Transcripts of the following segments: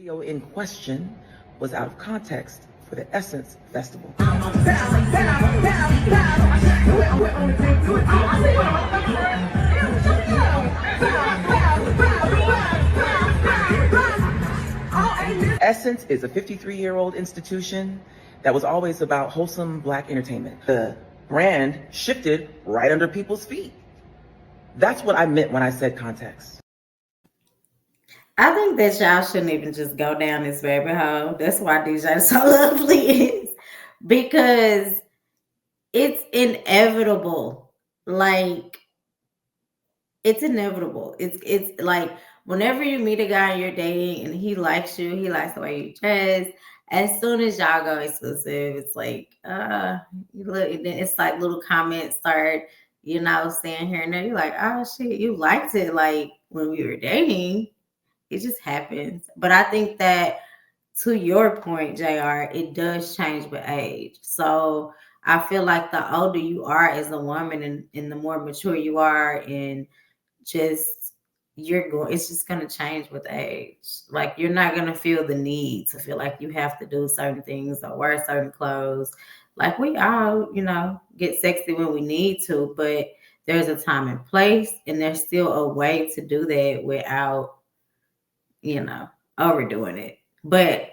Video in question was out of context for the Essence Festival. Essence is a 53-year-old institution that was always about wholesome Black entertainment. The brand shifted right under people's feet. That's what I meant when I said context. I think that y'all shouldn't even just go down this rabbit hole. That's why DJ So Lovely is, because it's inevitable. Like, it's inevitable. It's like whenever you meet a guy you're dating and he likes you, he likes the way you dress. As soon as y'all go exclusive, it's like you look, it's like little comments start, saying here and there. You're like, oh shit, you liked it like when we were dating. It just happens. But I think that, to your point, JR, it does change with age. So I feel like the older you are as a woman, and the more mature you are, and just it's just gonna change with age. Like, you're not gonna feel the need to feel like you have to do certain things or wear certain clothes. Like, we all, get sexy when we need to, but there's a time and place, and there's still a way to do that without, overdoing it. But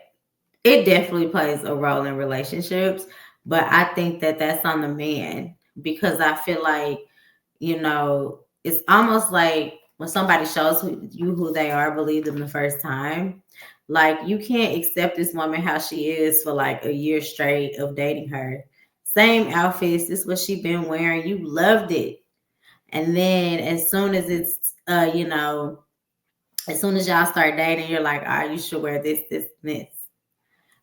it definitely plays a role in relationships. But I think that that's on the man, because I feel like, it's almost like when somebody shows you who they are, believe them the first time. Like, you can't accept this woman how she is for like a year straight of dating her. Same outfits, this is what she been wearing. You loved it. And then as soon as it's as soon as y'all start dating, you're like, you should wear this, this, and this.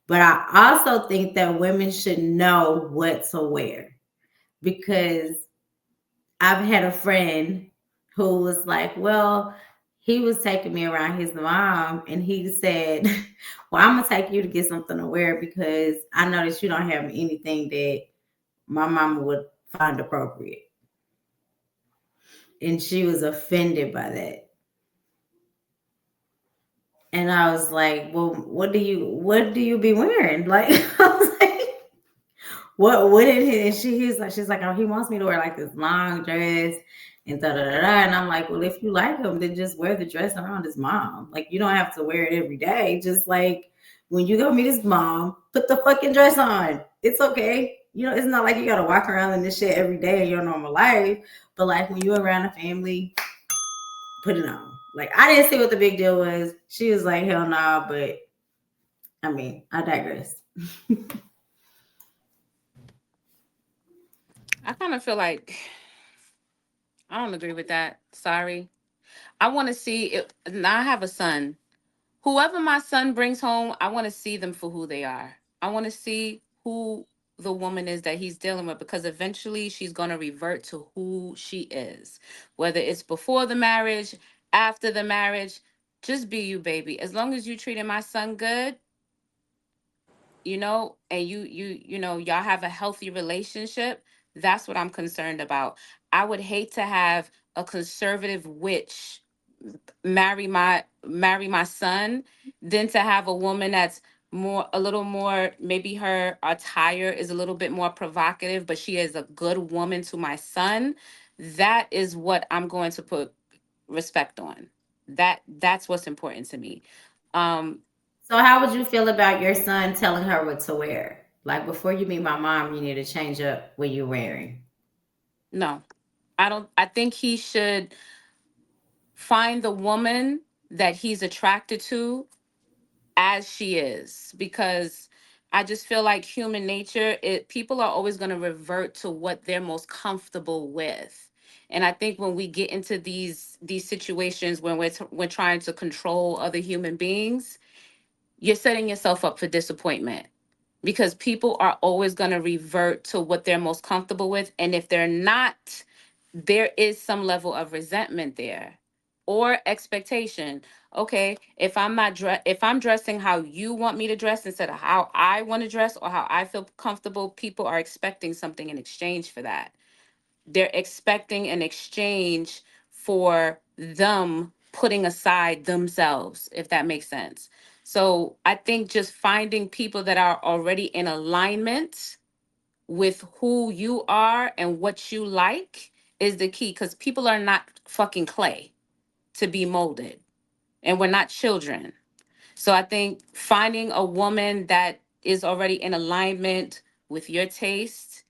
But I also think that women should know what to wear, because I've had a friend who was like, well, he was taking me around his mom, and he said, well, I'm going to take you to get something to wear because I know that you don't have anything that my mama would find appropriate. And she was offended by that. And I was like, well, what do you be wearing? Like, I was like, what did he? And she's like, oh, he wants me to wear like this long dress and da da da da. And I'm like, well, if you like him, then just wear the dress around his mom. Like, you don't have to wear it every day. Just like when you go meet his mom, put the fucking dress on. It's okay. It's not like you gotta walk around in this shit every day in your normal life. But like when you're around a family, put it on. Like, I didn't see what the big deal was. She was like, hell no, but I mean, I digress. I kind of feel like I don't agree with that. Sorry. I want to see it. Now I have a son. Whoever my son brings home, I want to see them for who they are. I want to see who the woman is that he's dealing with, because eventually she's going to revert to who she is. Whether it's before the marriage, after the marriage, just be you, baby. As long as you treating my son good, and y'all have a healthy relationship, that's what I'm concerned about. I would hate to have a conservative witch marry my son than to have a woman that's a little more, maybe her attire is a little bit more provocative, but she is a good woman to my son. That is what I'm going to put respect on. That's what's important to me. So how would you feel about your son telling her what to wear? Like, before you meet my mom, you need to change up what you're wearing. No, I don't. I think he should find the woman that he's attracted to as she is, because I just feel like human nature, people are always going to revert to what they're most comfortable with. And I think when we get into these situations when we're trying to control other human beings, you're setting yourself up for disappointment, because people are always going to revert to what they're most comfortable with. And if they're not, there is some level of resentment there, or expectation. Okay, if I'm dressing how you want me to dress instead of how I want to dress or how I feel comfortable, people are expecting something in exchange for that. They're expecting an exchange for them putting aside themselves, if that makes sense. So I think just finding people that are already in alignment with who you are and what you like is the key, because people are not fucking clay to be molded, and we're not children. So I think finding a woman that is already in alignment with your taste,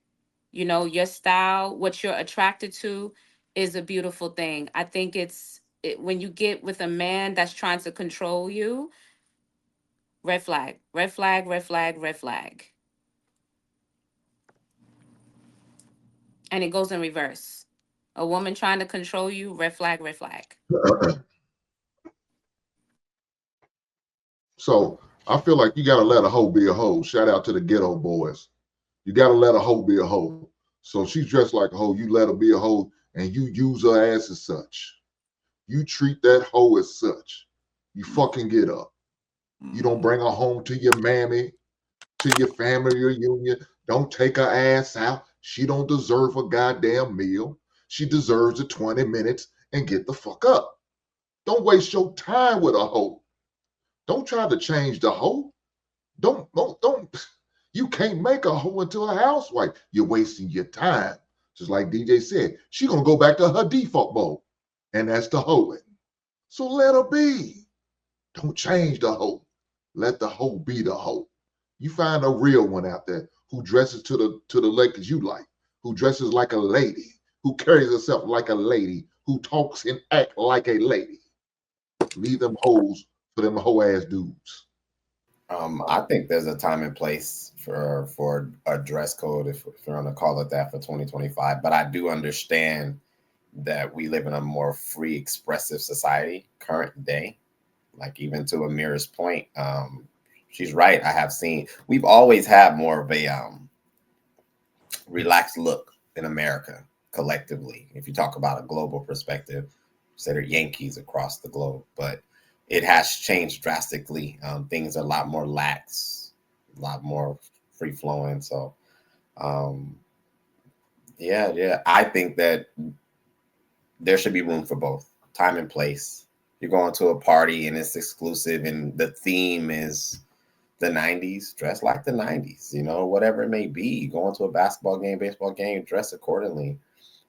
your style, what you're attracted to, is a beautiful thing. I think when you get with a man that's trying to control you, red flag, red flag, red flag, red flag. And it goes in reverse. A woman trying to control you, red flag, red flag. So I feel like you gotta let a hoe be a hoe. Shout out to the ghetto boys. You gotta let a hoe be a hoe. So she's dressed like a hoe. You let her be a hoe, and you use her ass as such. You treat that hoe as such. You fucking get up. You don't bring her home to your mammy, to your family reunion. Don't take her ass out. She don't deserve a goddamn meal. She deserves the 20 minutes and get the fuck up. Don't waste your time with a hoe. Don't try to change the hoe. Don't. You can't make a hoe into a housewife. You're wasting your time. Just like DJ said, she gonna go back to her default mode, and that's the hoeing. So let her be. Don't change the hoe. Let the hoe be the hoe. You find a real one out there who dresses to the ladies you like, who dresses like a lady, who carries herself like a lady, who talks and act like a lady. Leave them hoes for them hoe ass dudes. I think there's a time and place for a dress code, if you're going to call it that, for 2025. But I do understand that we live in a more free, expressive society current day. Like, even to Amira's point, she's right. We've always had more of a relaxed look in America collectively. If you talk about a global perspective, consider Yankees across the globe, but it has changed drastically. Things are a lot more lax, a lot more free flowing. So, yeah, I think that there should be room for both, time and place. You're going to a party and it's exclusive, and the theme is the 90s, dress like the 90s, whatever it may be. Going to a basketball game, baseball game, dress accordingly.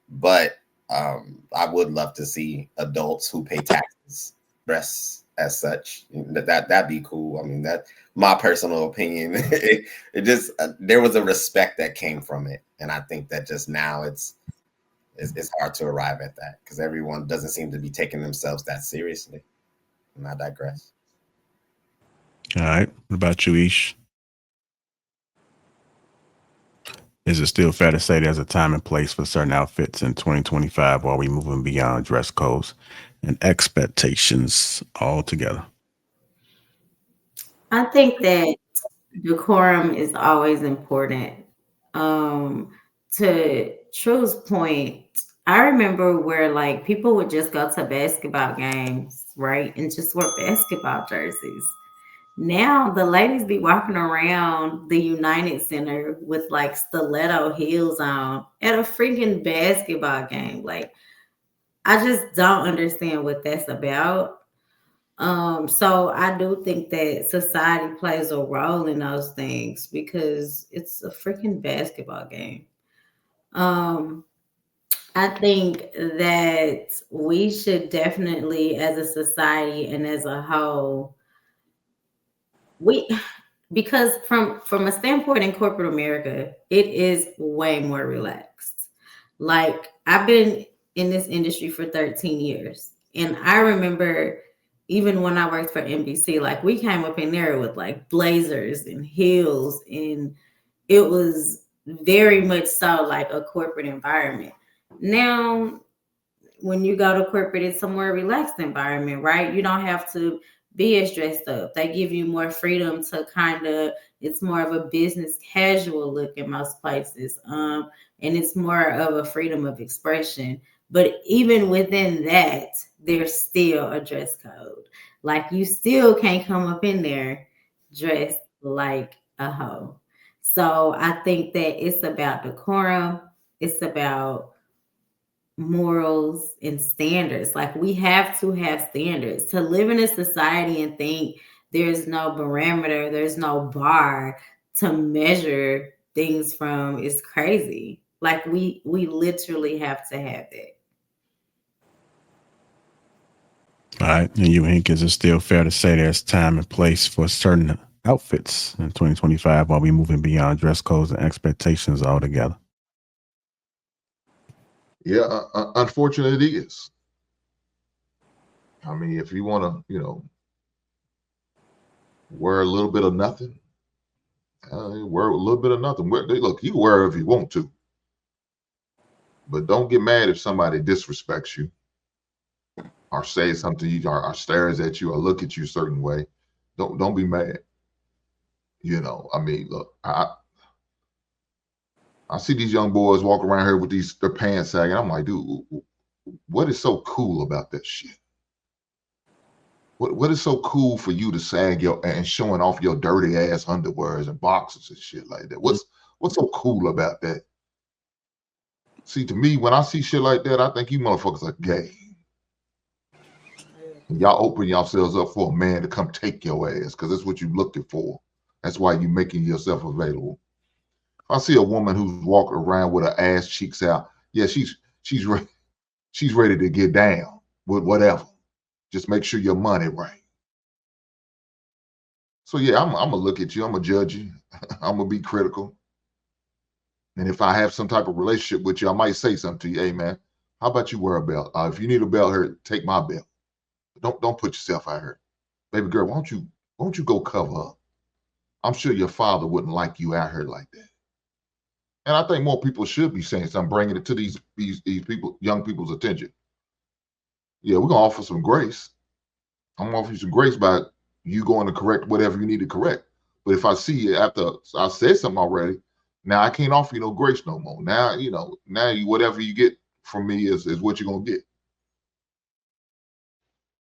But I would love to see adults who pay taxes dress as such. That'd be cool. I mean, that my personal opinion. it just there was a respect that came from it, and I think that just now it's hard to arrive at that because everyone doesn't seem to be taking themselves that seriously. And I digress. All right. What about you, Ish? Is it still fair to say there's a time and place for certain outfits in 2025 while we moving beyond dress codes and expectations altogether? I think that decorum is always important. To True's point, I remember where like people would just go to basketball games, right, and just wear basketball jerseys. Now the ladies be walking around the United Center with like stiletto heels on at a freaking basketball game. Like, I just don't understand what that's about. So I do think that society plays a role in those things because it's a freaking basketball game. Um, I think that we should definitely, as a society and as a whole, we because from a standpoint in corporate America, it is way more relaxed. Like, I've been in this industry for 13 years, and I remember even when I worked for NBC, like we came up in there with like blazers and heels, and it was very much so like a corporate environment. Now when you go to corporate, it's a more relaxed environment, right? You don't have to be as dressed up. They give you more freedom to kind of, it's more of a business casual look in most places. And it's more of a freedom of expression. But even within that, there's still a dress code. Like, you still can't come up in there dressed like a hoe. So I think that it's about decorum. It's about morals and standards. Like, we have to have standards to live in a society and think there's no barometer, there's no bar to measure things from. It's crazy. Like we literally have to have that. All right. And you, Ink, is it still fair to say there's time and place for certain outfits in 2025 while we moving beyond dress codes and expectations altogether? Yeah, unfortunately, it is. I mean, if you want to, wear a little bit of nothing, wear a little bit of nothing. Look, you can wear if you want to, but don't get mad if somebody disrespects you or says something to you or stares at you or look at you a certain way. Don't be mad. I mean, look, I see these young boys walk around here with their pants sagging. I'm like, dude, what is so cool about that shit? What is so cool for you to sag and showing off your dirty ass underwears and boxers and shit like that? What's so cool about that? See, to me, when I see shit like that, I think you motherfuckers are gay. And y'all open yourselves up for a man to come take your ass because that's what you're looking for. That's why you're making yourself available. If I see a woman who's walking around with her ass cheeks out, yeah, she's ready to get down with whatever. Just make sure your money right. So yeah, I'm gonna look at you. I'm gonna judge you. I'm gonna be critical. And if I have some type of relationship with you, I might say something to you. Hey man, how about you wear a belt? If you need a belt here, take my belt. Don't put yourself out here, baby girl. Why don't you go cover up? I'm sure your father wouldn't like you out here like that. And I think more people should be saying something, bringing it to these people, young people's attention. Yeah, we're gonna offer some grace. I'm gonna offer you some grace by you going to correct whatever you need to correct. But if I see you after I said something already, now I can't offer you no grace no more. Now, now whatever you get from me is what you're gonna get.